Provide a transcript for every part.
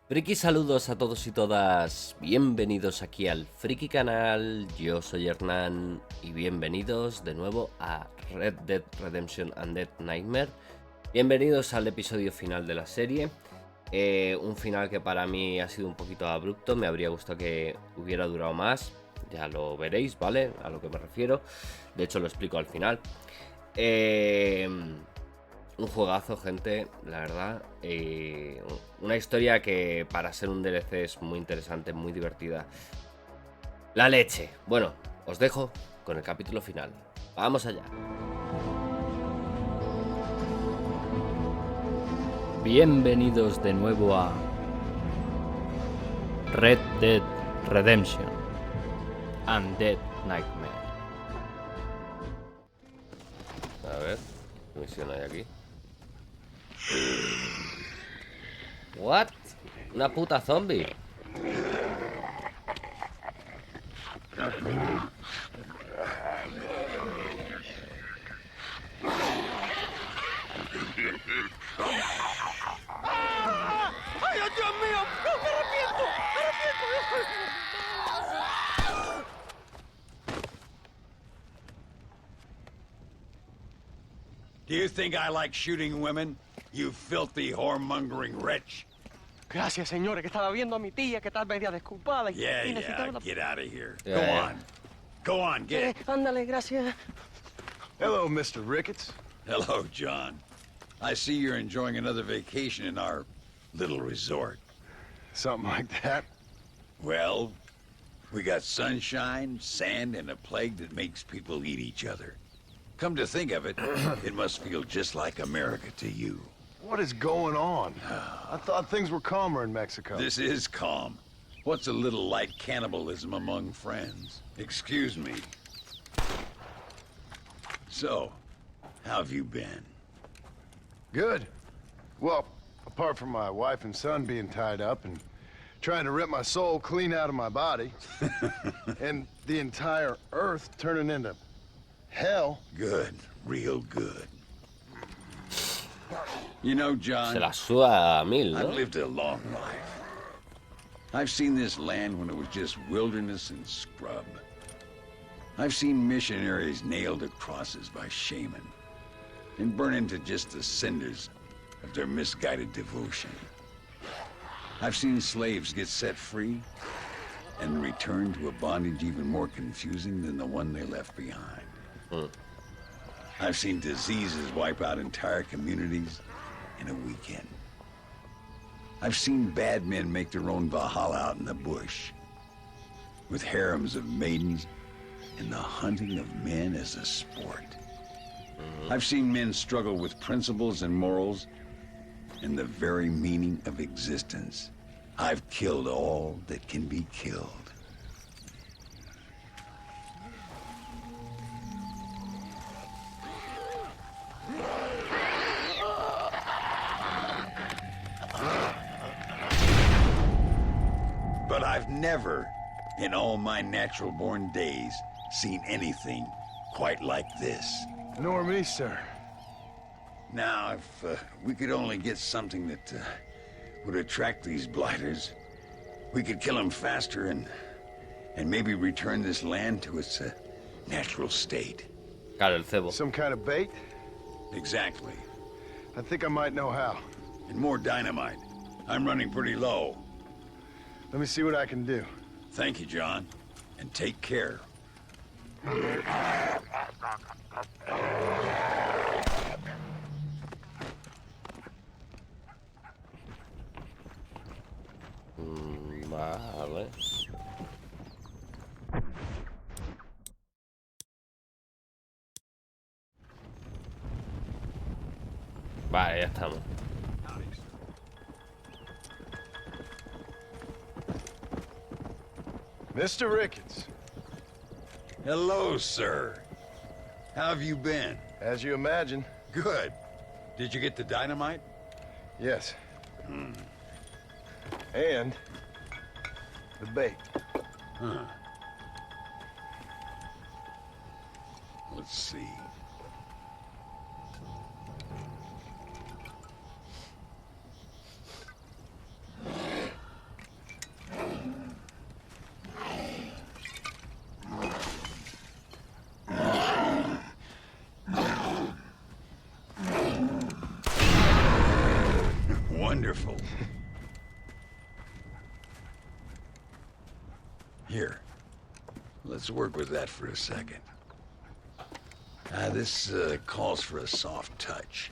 Friki saludos a todos y todas, bienvenidos aquí al Friki Canal, yo soy Hernán y bienvenidos de nuevo a Red Dead Redemption Undead Nightmare. Bienvenidos al episodio final de la serie, un final que para mí ha sido un poquito abrupto, me habría gustado que hubiera durado más, ya lo veréis, ¿vale? A lo que me refiero, de hecho lo explico al final. Un juegazo, gente, la verdad. Una historia que para ser un DLC es muy interesante, muy divertida. La leche. Bueno, os dejo con el capítulo final. Vamos allá. Bienvenidos de nuevo a Red Dead Redemption Undead Nightmare. A ver, ¿qué misión hay aquí? ¿What? Una puta zombie. ¡Ay, Dios mío! ¡No, me arrepiento! Do you think I like shooting women, you filthy whoremongering wretch? Gracias, señores, que estaba viendo a mi tía que está media desculpada y necesitaba una... Get out of here. Yeah. Go on, get it. Ándale, gracias. Hello, Mr. Ricketts. Hello, John. I see you're enjoying another vacation in our little resort. Something like that. Well, we got sunshine, sand, and a plague that makes people eat each other. Come to think of it, it must feel just like America to you. What is going on? I thought things were calmer in Mexico. This is calm. What's a little light cannibalism among friends? Excuse me. So, how have you been? Good. Well, apart from my wife and son being tied up and trying to rip my soul clean out of my body, and the entire Earth turning into hell. Good. Real good. You know, John, Se la suda a mil, I've ¿no? lived a long life. I've seen this land when it was just wilderness and scrub. I've seen missionaries nailed to crosses by shaman and burn into just the cinders of their misguided devotion. I've seen slaves get set free and return to a bondage even more confusing than the one they left behind. I've seen diseases wipe out entire communities in a weekend. I've seen bad men make their own Valhalla out in the bush, with harems of maidens and the hunting of men as a sport. I've seen men struggle with principles and morals and the very meaning of existence. I've killed all that can be killed. But I've never, in all my natural-born days, seen anything quite like this. Nor me, sir. Now, if we could only get something that would attract these blighters, we could kill them faster and maybe return this land to its natural state. Claro, el cebo. Some kind of bait? Exactly. I think I might know how. And more dynamite. I'm running pretty low. Let me see what I can do. Thank you, John. And take care. Vale. Vale, ya estamos. Mr. Ricketts, Hello, sir. How have you been? as you imagine, Good. Did you get the dynamite? yes. And the bait. Huh. Let's see. Wonderful. Here, let's work with that for a second. This calls for a soft touch.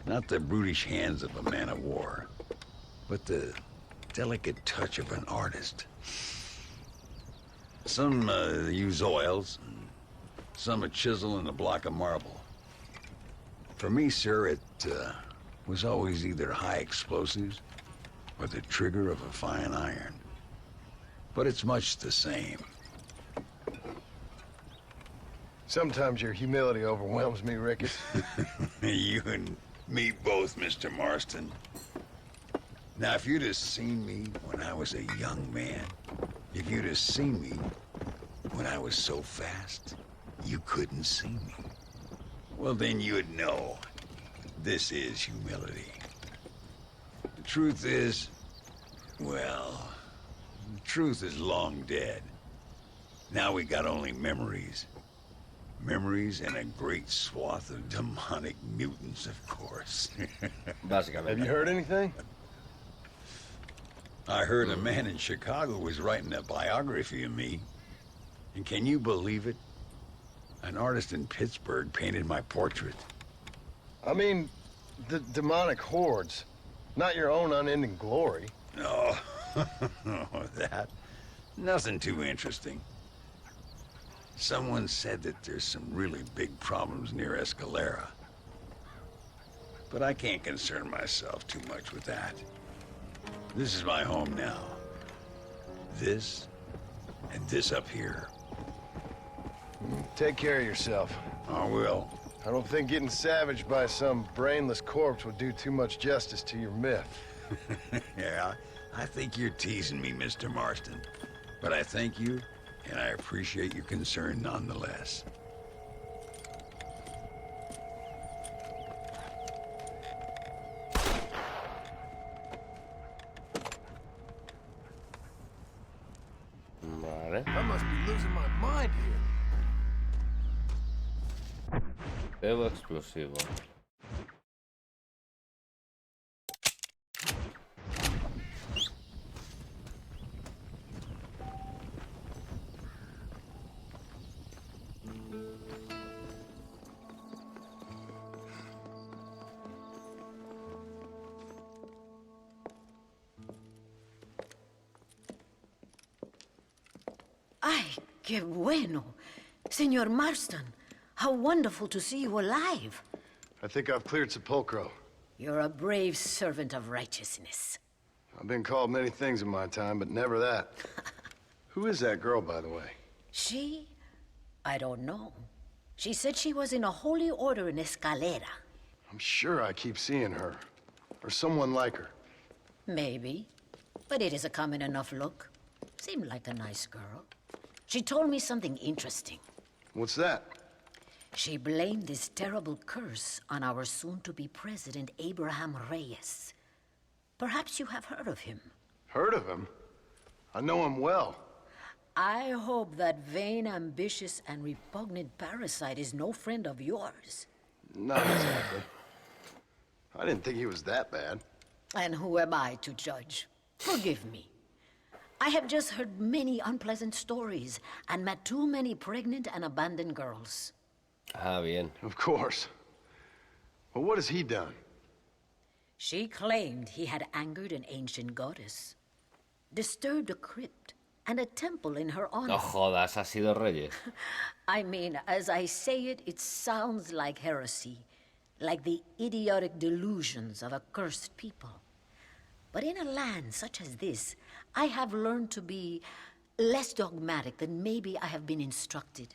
Not the brutish hands of a man of war, but the delicate touch of an artist. Some use oils, some a chisel and a block of marble. For me, sir, it was always either high explosives or the trigger of a fine iron. But it's much the same. Sometimes your humility overwhelms me, Ricketts. You and me both, Mr. Marston. Now, if you'd have seen me when I was a young man, if you'd have seen me when I was so fast, you couldn't see me. Well, then you'd know this is humility. The truth is, well, the truth is long dead. Now we got only memories. Memories and a great swath of demonic mutants, of course. Básicamente. Have you heard anything? I heard a man in Chicago was writing a biography of me. And can you believe it? An artist in Pittsburgh painted my portrait. I mean, the demonic hordes, not your own unending glory. No, that. Nothing too interesting. Someone said that there's some really big problems near Escalera. But I can't concern myself too much with that. This is my home now. This, and this up here. Take care of yourself. I will. I don't think getting savaged by some brainless corpse would do too much justice to your myth. Yeah, I think you're teasing me, Mr. Marston. But I thank you, and I appreciate your concern nonetheless. Vale. I must be losing my mind here. Juego explosivo. Ay, qué bueno. Señor Marston, how wonderful to see you alive. I think I've cleared Sepulcro. You're a brave servant of righteousness. I've been called many things in my time, but never that. Who is that girl, by the way? She? I don't know. She said she was in a holy order in Escalera. I'm sure I keep seeing her. Or someone like her. Maybe. But it is a common enough look. Seemed like a nice girl. She told me something interesting. What's that? She blamed this terrible curse on our soon-to-be president, Abraham Reyes. Perhaps you have heard of him. Heard of him? I know him well. I hope that vain, ambitious, and repugnant parasite is no friend of yours. Not exactly. I didn't think he was that bad. And who am I to judge? Forgive me. I have just heard many unpleasant stories and met too many pregnant and abandoned girls. Ah, bien. Of course. But what has he done? She claimed he had angered an ancient goddess, disturbed a crypt and a temple in her honor. No jodas, ha sido Reyes. I mean, as I say it, it sounds like heresy, like the idiotic delusions of a cursed people. But in a land such as this, I have learned to be less dogmatic than maybe I have been instructed.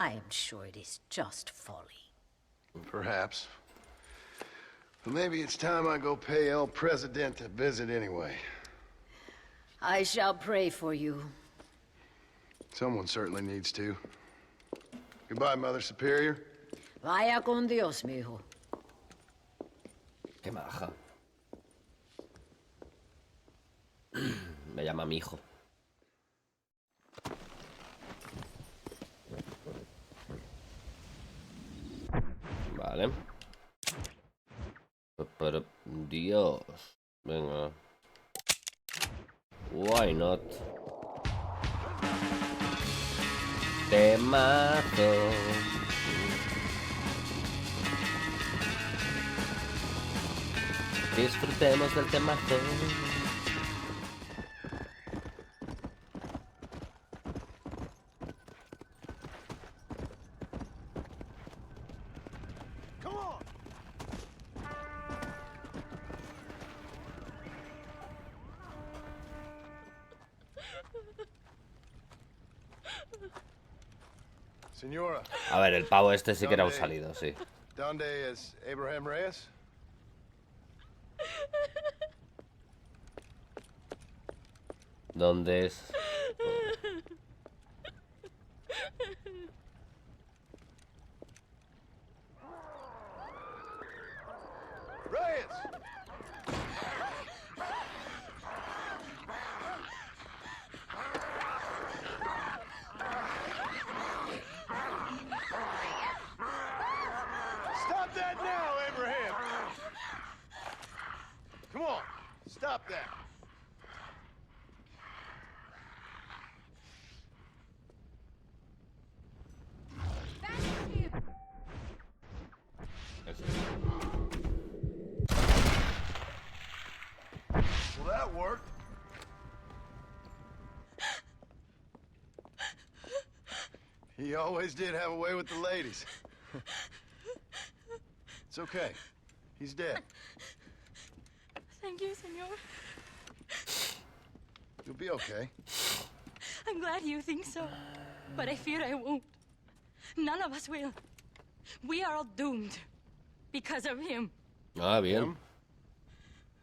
I am sure it is just folly. Perhaps. But maybe it's time I go pay El Presidente a visit anyway. I shall pray for you. Someone certainly needs to. Goodbye, Mother Superior. Vaya con Dios, mijo. Qué maja. Me llama mi hijo. Vale. Pero, Dios. Venga. Why not? Temazo. Disfrutemos del temazo. Señora. A ver, el pavo este sí que era un salido, sí. ¿Dónde es Abraham Reyes? ¿Dónde es? Reyes! Stop that now, Abraham! Come on, stop that. Well, that worked. He always did have a way with the ladies. It's okay. He's dead. Thank you, senor. You'll be okay. I'm glad you think so, but I fear I won't. None of us will. We are all doomed because of him. Ah, bien. Him?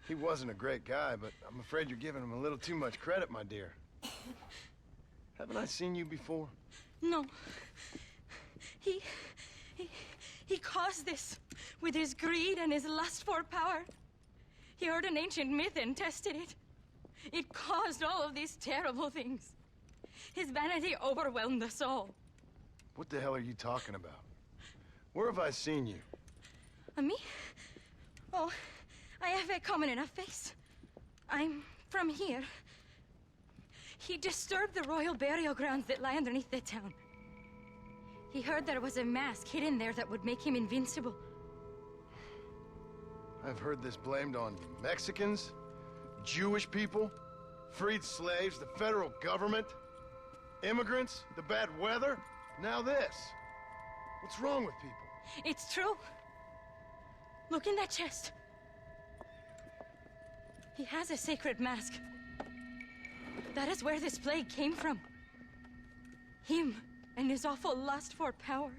He wasn't a great guy, but I'm afraid you're giving him a little too much credit, my dear. Haven't I seen you before? No. He caused this with his greed and his lust for power. He heard an ancient myth and tested it. It caused all of these terrible things. His vanity overwhelmed us all. What the hell are you talking about? Where have I seen you? Me? Oh, I have a common enough face. I'm from here. He disturbed the royal burial grounds that lie underneath the town. He heard there was a mask hidden there that would make him invincible. I've heard this blamed on Mexicans, Jewish people, freed slaves, the federal government, immigrants, the bad weather, now this. What's wrong with people? It's true. Look in that chest. He has a sacred mask. That is where this plague came from. Him and his awful lust for power.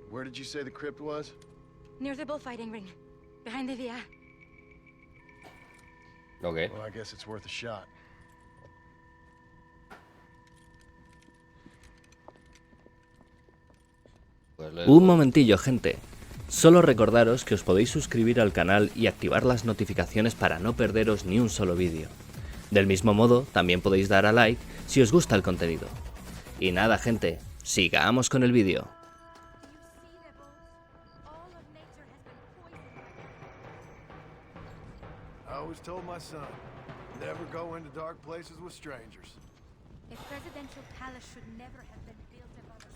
Where did you say the crypt was? Near the bullfighting ring, behind the via. Ok. Well, I guess it's worth a shot. Pues le- Un momentillo, gente. Solo recordaros que os podéis suscribir al canal y activar las notificaciones para no perderos ni un solo vídeo. Del mismo modo, también podéis dar a like si os gusta el contenido. Y nada, gente, sigamos con el vídeo. I always told my son, never go into dark places with strangers. A presidential palace should never have been built above a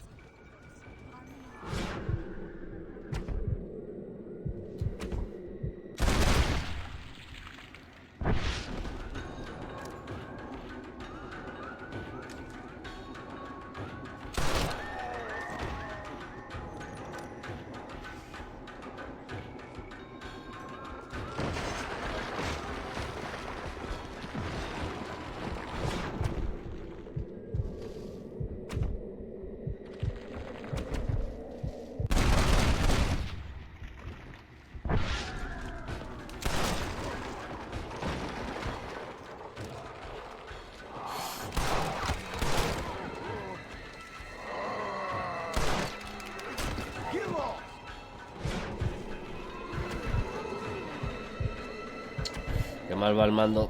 Qué mal va el mando.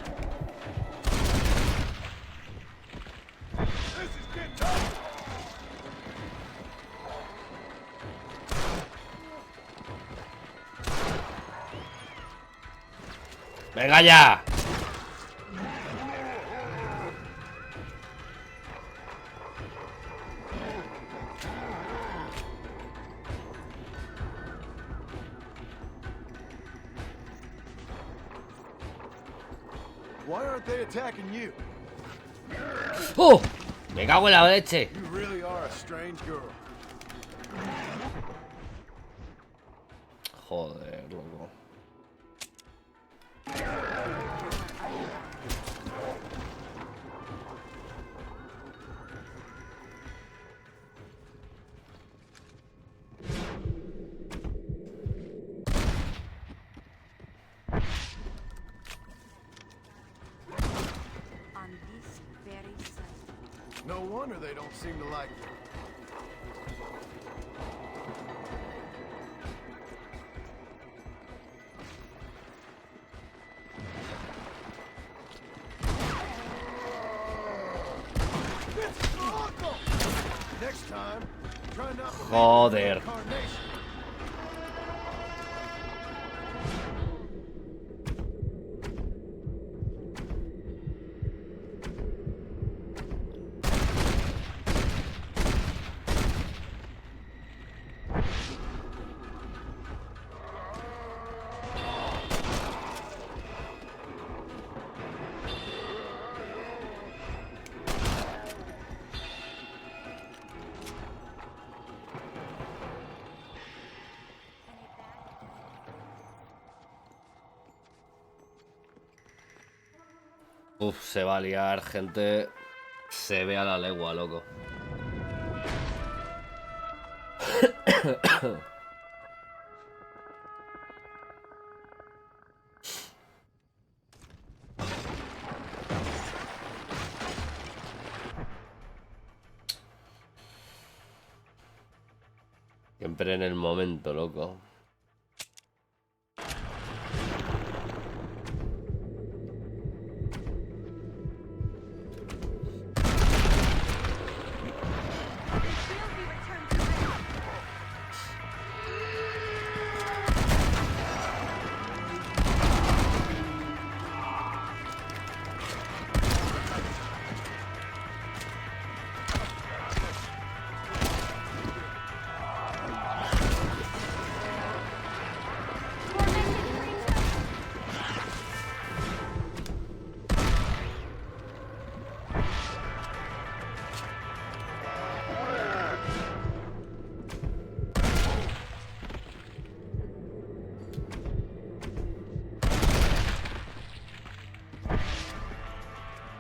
¡Venga ya! Why aren't they attacking you? ¡Oh! Me cago en la leche. You really are a strange girl. Joder, loco. On this very side. No wonder they don't seem to like you. It's your uncle! Next time, try not to Joder. incarnation. Uf, se va a liar, gente. Se ve a la legua, loco. Siempre en el momento, loco.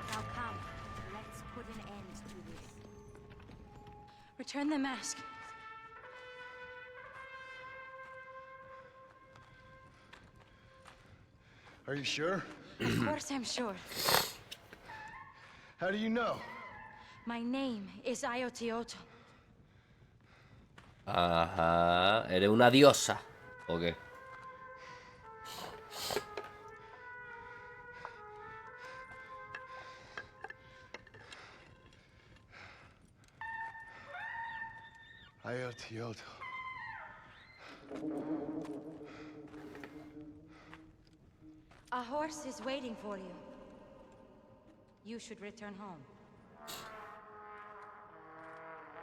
Now come, let's put an end to this. Return the mask. Are you sure? Of course I'm sure. How do you know? My name is Ayotioto. Ajá. ¿Eres una diosa? ¿O qué? Ayotioto. A horse is waiting for you. You should return home.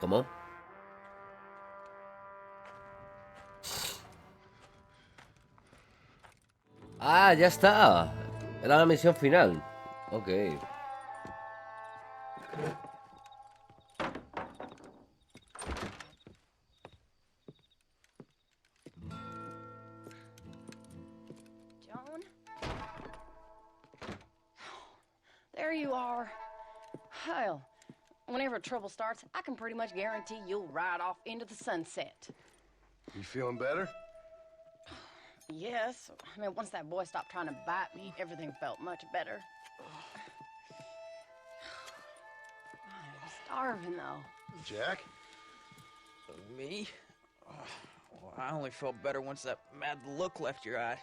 ¿Cómo? Ah, ya está. Era la misión final. Ok. Joan? There you are. Well, whenever trouble starts, I can pretty much guarantee you'll ride off into the sunset. You feeling better? Yes. I mean, once that boy stopped trying to bite me, everything felt much better. I'm starving, though. Jack? Me? Well, I only felt better once that mad look left your eye.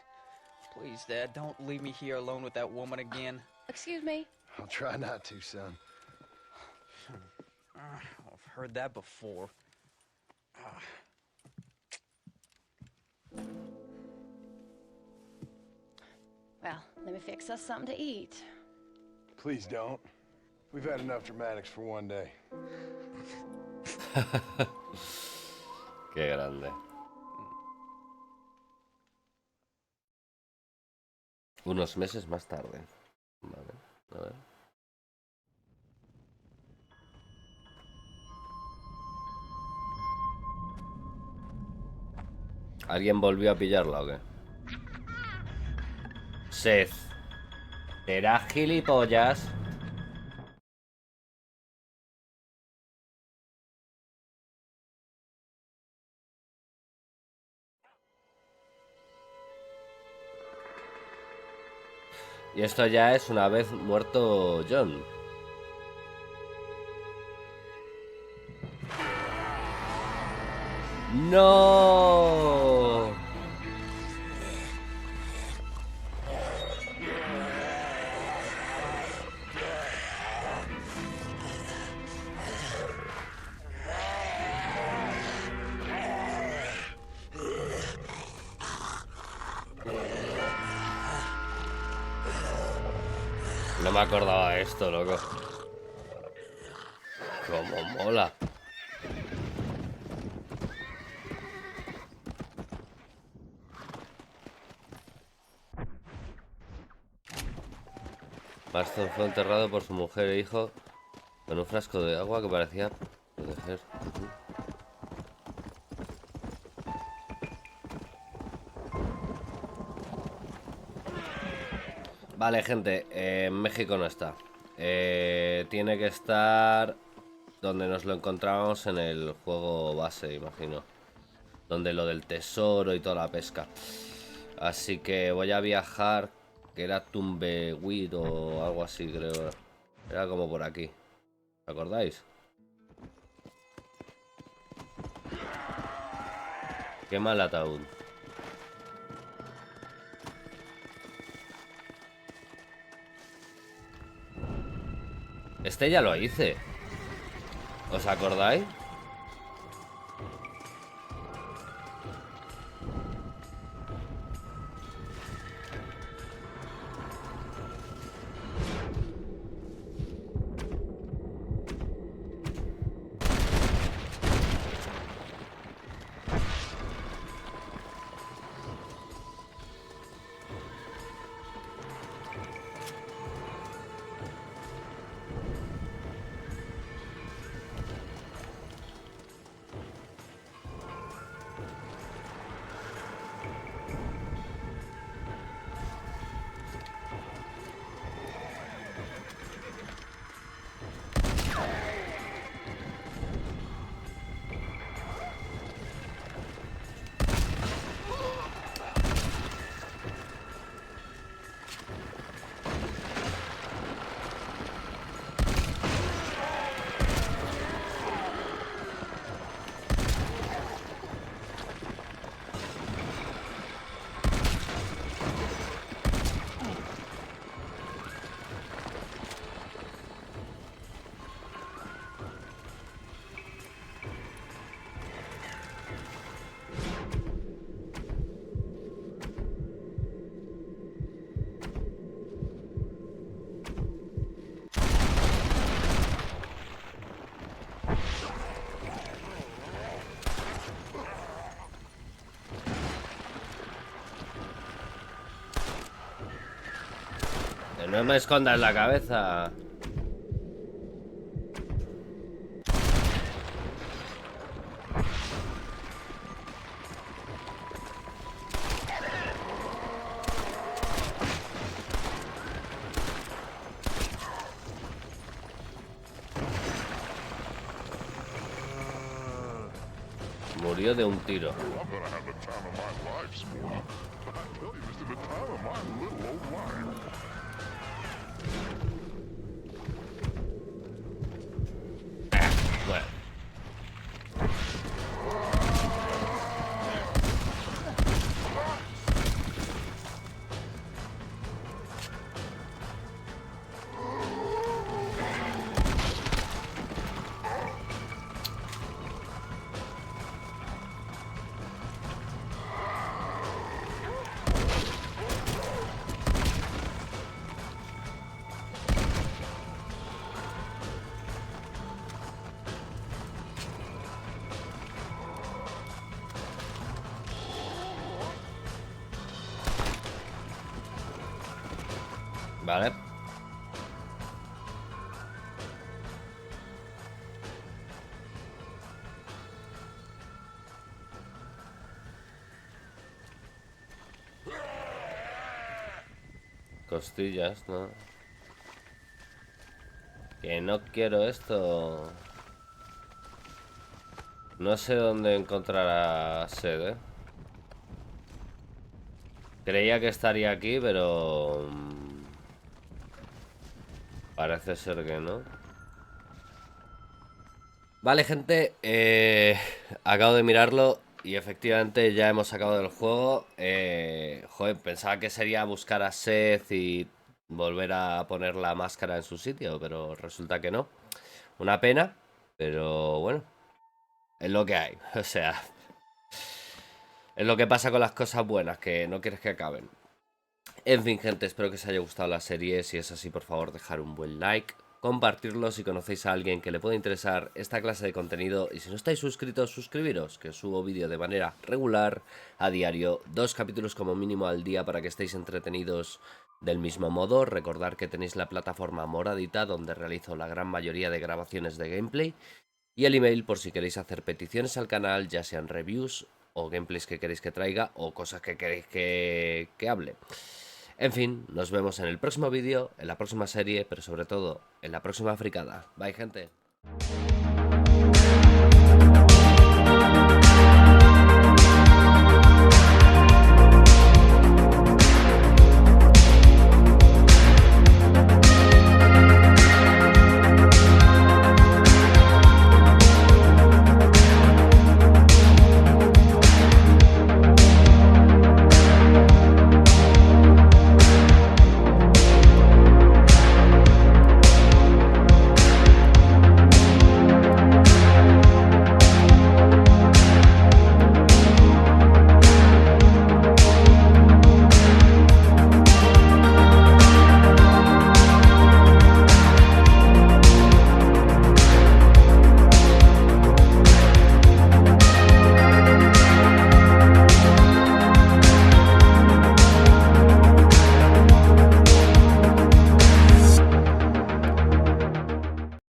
Please, Dad, don't leave me here alone with that woman again. Excuse me? I'll try not to, son. I've heard that before. Well, let me fix us something to eat. Please don't. We've had enough dramatics for one day. Qué grande. Unos meses más tarde. Vale, a ver. ¿Alguien volvió a pillarla o qué? Seth. ¿Serás gilipollas? Y esto ya es una vez muerto John. ¡No! No me acordaba de esto, loco. Cómo mola. Marston fue enterrado por su mujer e hijo con un frasco de agua que parecía proteger. Vale, gente, en México no está. Tiene que estar donde nos lo encontrábamos en el juego base, imagino. Donde lo del tesoro y toda la pesca. Así que voy a viajar, que era Tumbleweed o algo así, creo. Era como por aquí. ¿Os acordáis? Quema el ataúd. Este ya lo hice. ¿Os acordáis? No me escondas la cabeza. Murió de un tiro. Bueno. Vale. Costillas, ¿no? Que no quiero esto. No sé dónde encontrar a Sed, ¿eh? Creía que estaría aquí, pero... parece ser que no. Vale, gente. Acabo de mirarlo y efectivamente ya hemos sacado del juego. Joder, pensaba que sería buscar a Seth y volver a poner la máscara en su sitio, pero resulta que no. Una pena, pero bueno. Es lo que hay. O sea... es lo que pasa con las cosas buenas, que no quieres que acaben. En fin, gente, espero que os haya gustado la serie. Si es así, por favor, dejar un buen like, compartirlo si conocéis a alguien que le pueda interesar esta clase de contenido. Y si no estáis suscritos, suscribiros, que os subo vídeo de manera regular, a diario, 2 capítulos como mínimo al día para que estéis entretenidos del mismo modo. Recordad que tenéis la plataforma moradita, donde realizo la gran mayoría de grabaciones de gameplay. Y el email por si queréis hacer peticiones al canal, ya sean reviews o gameplays que queréis que traiga o cosas que queréis que hable. En fin, nos vemos en el próximo vídeo, en la próxima serie, pero sobre todo en la próxima fricada. Bye, gente.